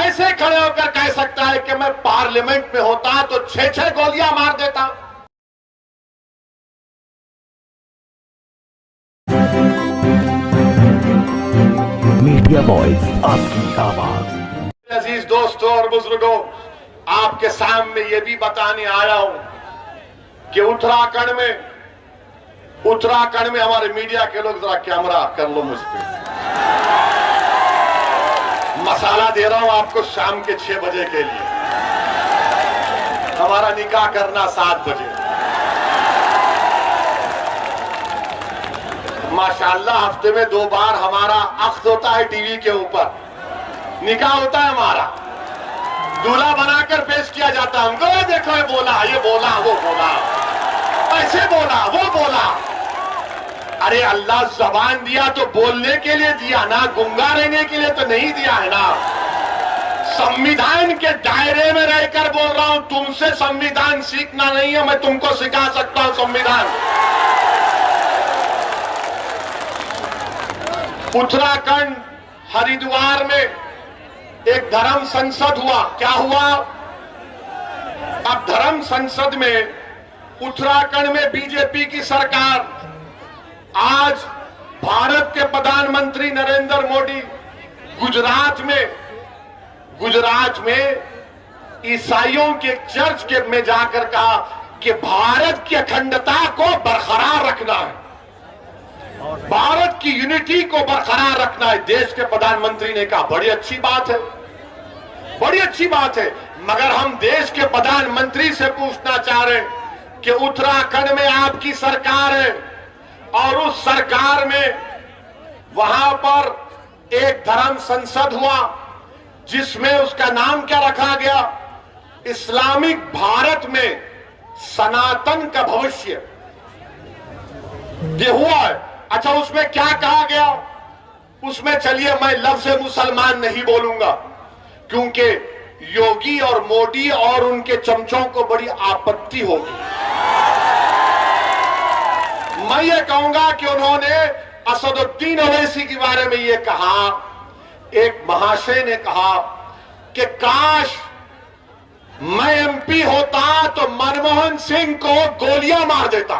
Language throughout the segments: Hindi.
कैसे खड़े होकर कह सकता है कि मैं पार्लियामेंट में होता तो 6-6 गोलियां मार देता। मीडिया वॉइस, आपकी आवाज। अजीज दोस्तों और बुजुर्गों, आपके सामने ये भी बताने आया हूं कि उत्तराखंड में हमारे मीडिया के लोग, जरा कैमरा कर लो मुझ पे, मसाला दे रहा हूं आपको शाम के 6 बजे के लिए। हमारा निकाह करना 7 बजे। माशाअल्लाह हफ्ते में 2 बार हमारा अख्त होता है टीवी के ऊपर, निकाह होता है हमारा, दूल्हा बनाकर पेश किया जाता है हमको। देखो ये बोला, ये बोला, वो बोला, ऐसे बोला, वो बोला। अरे अल्लाह जबान दिया तो बोलने के लिए दिया ना, गुंगा रहने के लिए तो नहीं दिया है ना। संविधान के दायरे में रहकर बोल रहा हूं, तुमसे संविधान सीखना नहीं है, मैं तुमको सिखा सकता हूं संविधान। उत्तराखंड हरिद्वार में एक धर्म संसद हुआ। क्या हुआ? अब धर्म संसद में उत्तराखंड में बीजेपी की सरकार, आज भारत के प्रधानमंत्री नरेंद्र मोदी गुजरात में ईसाइयों के चर्च में जाकर कहा कि भारत की अखंडता को बरकरार रखना है, भारत की यूनिटी को बरकरार रखना है। देश के प्रधानमंत्री ने कहा बड़ी अच्छी बात है, बड़ी अच्छी बात है, मगर हम देश के प्रधानमंत्री से पूछना चाह रहे हैं कि उत्तराखंड में आपकी सरकार है और उस सरकार में वहां पर एक धर्म संसद हुआ जिसमें उसका नाम क्या रखा गया? इस्लामिक भारत में सनातन का भविष्य। ये हुआ है। अच्छा, उसमें क्या कहा गया? उसमें चलिए मैं लफ्ज़ मुसलमान नहीं बोलूंगा क्योंकि योगी और मोदी और उनके चमचों को बड़ी आपत्ति होगी। मैं ये कहूंगा कि उन्होंने असदुद्दीन ओवैसी के बारे में ये कहा, एक महाशय ने कहा कि काश मैं एमपी होता तो मनमोहन सिंह को गोलियां मार देता।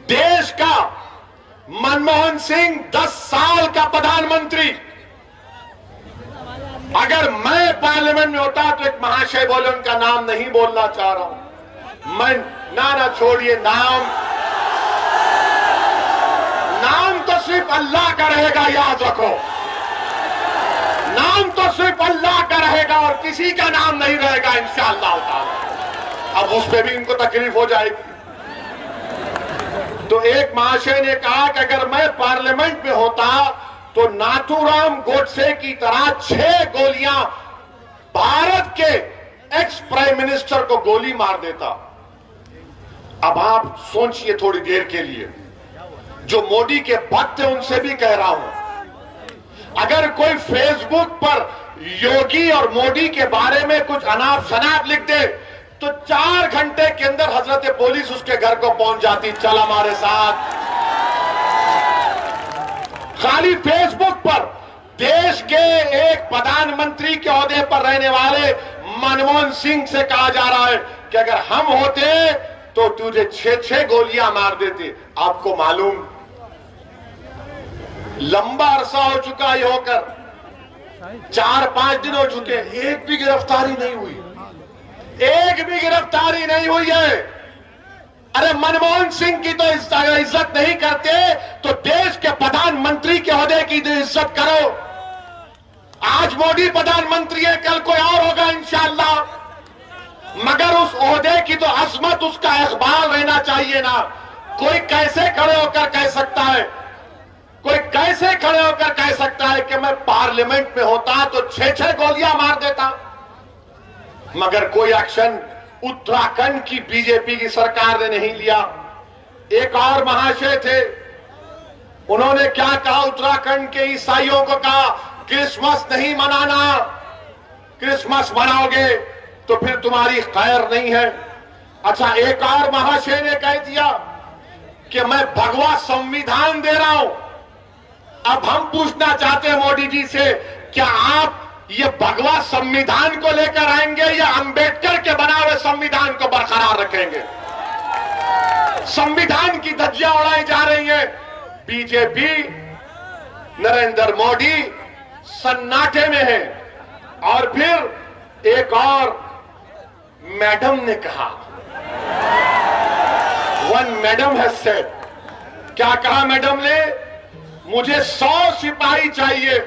देश का मनमोहन सिंह 10 साल का प्रधानमंत्री, अगर मैं पार्लियामेंट में होता तो एक महाशय बोले, उनका नाम नहीं बोलना चाह रहा हूं मैं, ना छोड़िए, नाम तो सिर्फ अल्लाह का रहेगा, याद रखो, नाम तो सिर्फ अल्लाह का रहेगा और किसी का नाम नहीं रहेगा इंशाअल्लाह ताला। अब उस पर भी इनको तकलीफ हो जाएगी। तो एक महाशय ने कहा कि अगर मैं पार्लियामेंट में होता तो नाथूराम गोडसे की तरह 6 गोलियां भारत के एक्स प्राइम मिनिस्टर को गोली मार देता। अब आप सोचिए थोड़ी देर के लिए, जो मोदी के भक्त थे उनसे भी कह रहा हूं, अगर कोई फेसबुक पर योगी और मोदी के बारे में कुछ अनाप शनाप लिख दे तो 4 घंटे के अंदर हजरत पुलिस उसके घर को पहुंच जाती, चल हमारे साथ। खाली फेसबुक पर देश के एक प्रधानमंत्री के ओहदे पर रहने वाले मनमोहन सिंह से कहा जा रहा है कि अगर हम होते तो तुझे 6-6 गोलियां मार देते। आपको मालूम, लंबा अरसा हो चुका ये होकर, 4-5 दिन हो चुके, एक भी गिरफ्तारी नहीं हुई, एक भी गिरफ्तारी नहीं हुई है। अरे मनमोहन सिंह की तो इज्जत नहीं करते तो देश के प्रधानमंत्री के ओहदे की तो इज्जत करो। आज मोदी प्रधानमंत्री है, कल कोई और होगा इंशाअल्लाह, मगर उस ओहदे की तो अजमत, उसका इकबाल रहना चाहिए ना। कोई कैसे खड़े होकर कह सकता है, कोई कैसे खड़े होकर कह सकता है कि मैं पार्लियामेंट में होता तो 6-6 गोलियां मार देता। मगर कोई एक्शन उत्तराखंड की बीजेपी की सरकार ने नहीं लिया। एक और महाशय थे, उन्होंने क्या कहा? उत्तराखंड के ईसाइयों को कहा क्रिसमस नहीं मनाना, क्रिसमस मनाओगे तो फिर तुम्हारी खैर नहीं है। अच्छा, एक और महाशय ने कह दिया कि मैं भगवा संविधान दे रहा हूं। अब हम पूछना चाहते हैं मोदी जी से, क्या आप ये भगवा संविधान को लेकर आएंगे या अंबेडकर के बनाए हुए संविधान को बरकरार रखेंगे? संविधान की धज्जियां उड़ाई जा रही हैं। बीजेपी, नरेंद्र मोदी सन्नाटे में है। और फिर एक और मैडम ने कहा, वन मैडम हैज सेड, क्या कहा मैडम ने? मुझे 100 सिपाही चाहिए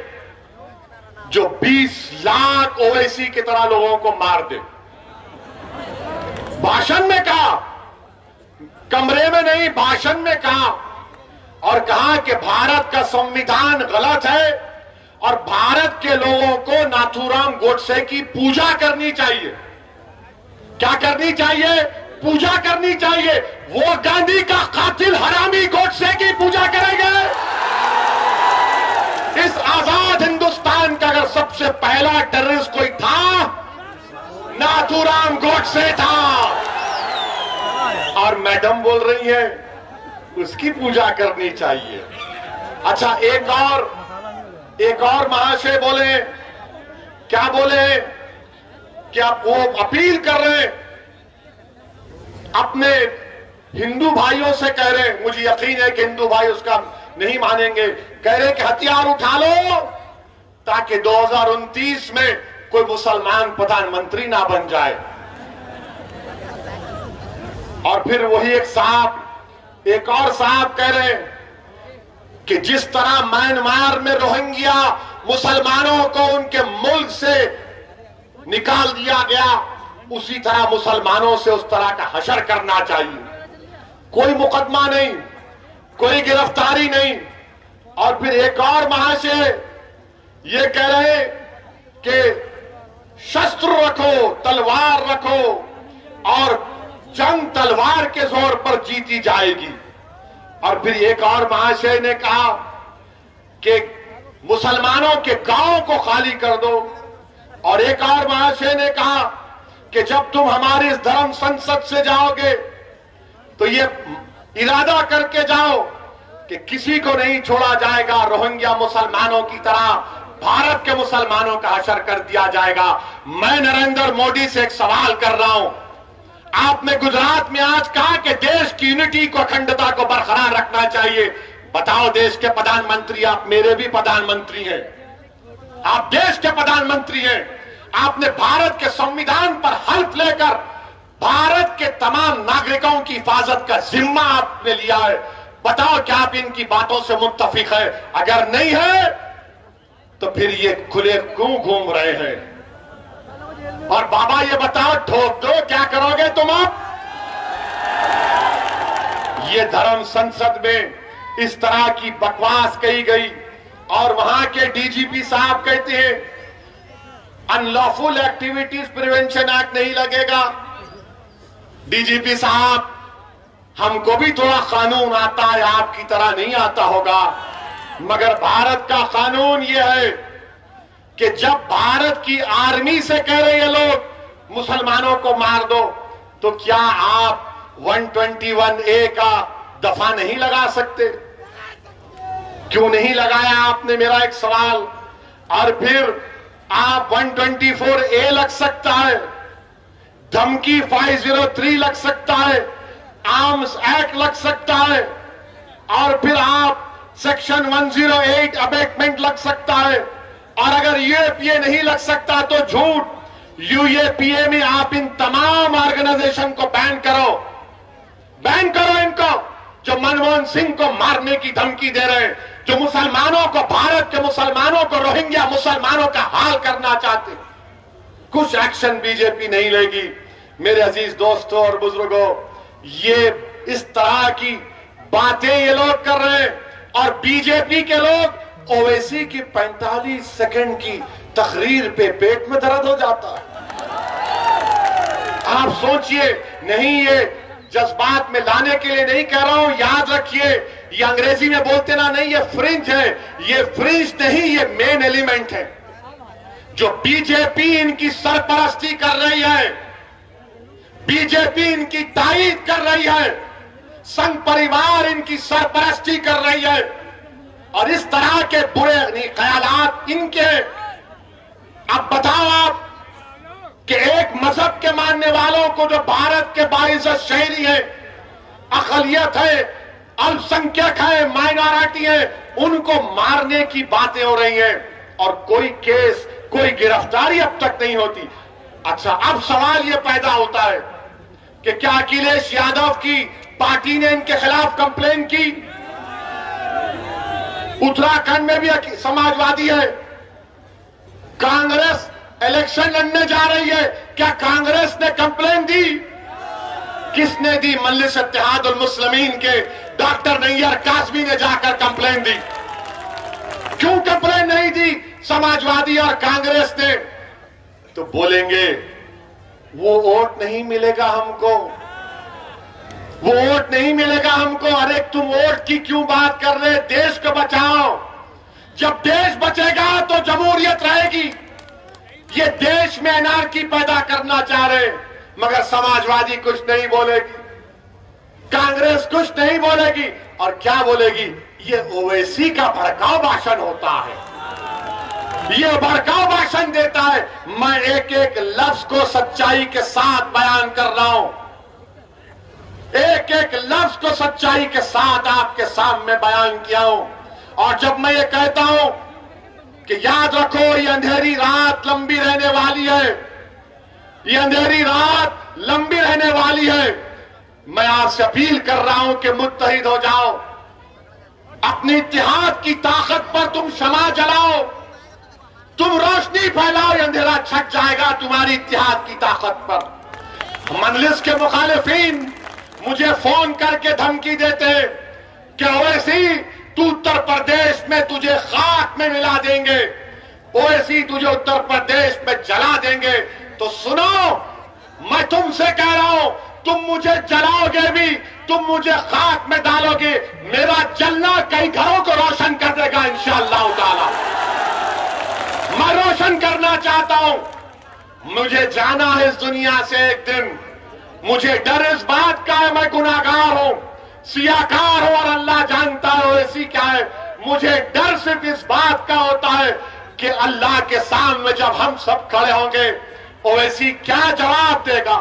जो 20 लाख ओवैसी की तरह लोगों को मार दे। भाषण में कहा, कमरे में नहीं, भाषण में कहा। और कहा कि भारत का संविधान गलत है और भारत के लोगों को नाथूराम गोडसे की पूजा करनी चाहिए। क्या करनी चाहिए? पूजा करनी चाहिए। वो गांधी का कातिल हरामी गोडसे की पूजा करेंगे। इस आजाद हिंदुस्तान का अगर सबसे पहला टेररिस्ट कोई था, नाथूराम गोडसे था। और मैडम बोल रही है उसकी पूजा करनी चाहिए। अच्छा, एक और महाशय बोले, क्या बोले कि आप वो अपील कर रहे हैं, अपने हिंदू भाइयों से कह रहे हैं, मुझे यकीन है कि हिंदू भाई उसका नहीं मानेंगे, कह रहे कि हथियार उठा लो ताकि 2029 में कोई मुसलमान प्रधानमंत्री ना बन जाए। और फिर वही एक और साहब कह रहे हैं कि जिस तरह म्यांमार में रोहिंग्या मुसलमानों को उनके मुल्क से निकाल दिया गया, उसी तरह मुसलमानों से उस तरह का हशर करना चाहिए। कोई मुकदमा नहीं, कोई गिरफ्तारी नहीं। और फिर एक और महाशय ये कह रहे कि शस्त्र रखो, तलवार रखो और जंग तलवार के जोर पर जीती जाएगी। और फिर एक और महाशय ने कहा कि मुसलमानों के गांवों को खाली कर दो। और एक और महाशय ने कहा कि जब तुम हमारी इस धर्म संसद से जाओगे तो ये इरादा करके जाओ कि किसी को नहीं छोड़ा जाएगा, रोहिंग्या मुसलमानों की तरह भारत के मुसलमानों का हशर कर दिया जाएगा। मैं नरेंद्र मोदी से एक सवाल कर रहा हूं, आपने गुजरात में आज कहा कि देश की यूनिटी को, अखंडता को बरकरार रखना चाहिए। बताओ, देश के प्रधानमंत्री, आप मेरे भी प्रधानमंत्री हैं, आप देश के प्रधानमंत्री हैं, आपने भारत के संविधान पर हल्फ लेकर भारत के तमाम नागरिकों की हिफाजत का जिम्मा आपने लिया है। बताओ क्या आप इनकी बातों से मुत्तफिक है? अगर नहीं है तो फिर ये खुले क्यों घूम रहे हैं? और बाबा ये बताओ, ठोक दो, क्या करोगे तुम अब? ये धर्म संसद में इस तरह की बकवास कही गई और वहां के डीजीपी साहब कहते हैं अनलॉफुल एक्टिविटीज प्रिवेंशन एक्ट नहीं लगेगा। डीजीपी साहब, हमको भी थोड़ा कानून आता है, आपकी तरह नहीं आता होगा, मगर भारत का कानून यह है कि जब भारत की आर्मी से कह रहे हैं लोग मुसलमानों को मार दो, तो क्या आप 121A का दफा नहीं लगा सकते? क्यों नहीं लगाया आपने, मेरा एक सवाल। और फिर आप 124A लग सकता है, धमकी 503 लग सकता है, आर्म्स एक्ट लग सकता है, और फिर आप सेक्शन 108 अबेटमेंट लग सकता है। और अगर यूएपीए नहीं लग सकता तो झूठ, यूएपीए में आप इन तमाम ऑर्गेनाइजेशन को बैन करो इनको, जो मनमोहन सिंह को मारने की धमकी दे रहे हैं, जो मुसलमानों को, भारत के मुसलमानों को, रोहिंग्या मुसलमानों का हाल करना चाहते। कुछ एक्शन बीजेपी नहीं लेगी। मेरे अजीज दोस्तों और बुजुर्गों, ये इस तरह की बातें ये लोग कर रहे हैं और बीजेपी के लोग ओवैसी की 45 सेकंड की तकरीर पे पेट में दर्द हो जाता है। आप सोचिए, नहीं ये जज्बात में लाने के लिए नहीं कह रहा हूं, याद रखिए, ये अंग्रेजी में बोलते ना, नहीं ये फ्रिंज है, ये फ्रिंज नहीं, ये मेन एलिमेंट है। जो बीजेपी इनकी सरपरस्ती कर रही है, बीजेपी इनकी तारीफ कर रही है, संघ परिवार इनकी सरपरस्ती कर रही है और इस तरह के बुरे ख्यालात इनके अब बताओ आप कि एक मजहब के मानने वालों को जो भारत के बाइज्जत शहरी है, अकलियत है, अल्पसंख्यक है, माइनॉरिटी है, उनको मारने की बातें हो रही हैं और कोई केस, कोई गिरफ्तारी अब तक नहीं होती। अच्छा, अब सवाल यह पैदा होता है कि क्या अखिलेश यादव की पार्टी ने इनके खिलाफ कंप्लेन की? उत्तराखंड में भी समाजवादी है, कांग्रेस इलेक्शन लड़ने जा रही है, क्या कांग्रेस ने कंप्लेन दी? किसने दी? मजलिस इत्तेहादुल मुस्लिमीन के डॉक्टर नैयर कासमी ने जाकर कंप्लेन दी। क्यों कंप्लेन नहीं दी समाजवादी और कांग्रेस ने? तो बोलेंगे वो वोट नहीं मिलेगा हमको, वो वोट नहीं मिलेगा हमको। अरे तुम वोट की क्यों बात कर रहे? देश को बचाओ। जब देश बचेगा तो जमहूरियत रहेगी। ये देश में अनार्की पैदा करना चाह रहे, मगर समाजवादी कुछ नहीं बोलेगी, कांग्रेस कुछ नहीं बोलेगी। और क्या बोलेगी? ये ओवैसी का भड़काऊ भाषण होता है, ये भड़काऊ भाषण देता है। मैं एक एक लफ्ज को सच्चाई के साथ बयान कर रहा हूं, एक एक लफ्ज को सच्चाई के साथ आपके सामने बयान किया हूं। और जब मैं ये कहता हूं कि याद रखो ये अंधेरी रात लंबी रहने वाली है, ये अंधेरी रात लंबी रहने वाली है, मैं आपसे अपील कर रहा हूं कि मुत्तहिद हो जाओ, अपनी इत्तेहाद की ताकत पर तुम शमा जलाओ, तुम रोशनी फैलाओ, ये अंधेरा छट जाएगा तुम्हारी इत्तेहाद की ताकत पर। मजलिस के मुखालिफिन मुझे फोन करके धमकी देते हैं कि ओवैसी तू उत्तर प्रदेश में तुझे खाक में मिला देंगे, ओवैसी तुझे उत्तर प्रदेश में जला देंगे। तो सुनो, मैं तुमसे कह रहा हूं, तुम मुझे जलाओगे भी, तुम मुझे खाक में डालोगे, मेरा जलना कई घरों को रोशन कर देगा इंशाअल्लाह ताला। मैं रोशन करना चाहता हूं, मुझे जाना है इस दुनिया से एक दिन। मुझे डर इस बात का है मैं गुनाहगार हूं, सियाकार हूं और अल्लाह जानता है ओवैसी क्या है। मुझे डर सिर्फ इस बात का होता है कि अल्लाह के सामने जब हम सब खड़े होंगे, ओवैसी क्या जवाब देगा।